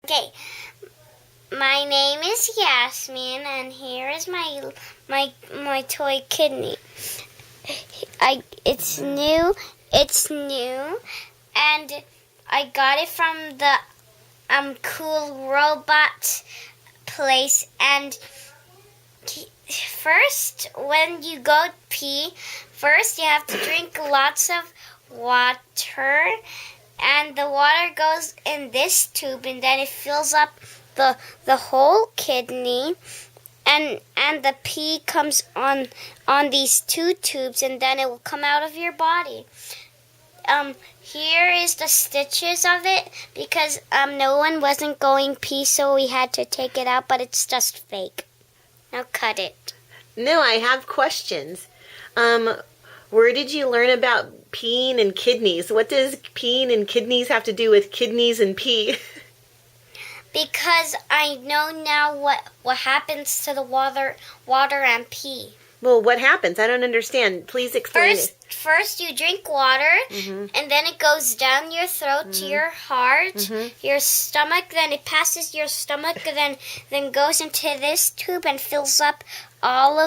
Okay, my name is Yasmin, and here is my toy kidney. It's new. It's new, and I got it from the Cool Robot place. And first, when you go pee, first you have to drink lots of water. And the water goes in this tube, and then it fills up the whole kidney, and the pee comes on these two tubes, and then it will come out of your body. Here is the stitches of it, because no one wasn't going pee, so we had to take it out, but it's just fake. Now cut it. No, I have questions. Where did you learn about peeing and kidneys? What does peeing and kidneys have to do with kidneys and pee? Because I know now what happens to the water and pee. Well, what happens? I don't understand. Please explain it. First you drink water, and then it goes down your throat to your heart, your stomach, then it passes your stomach, then goes into this tube and fills up all of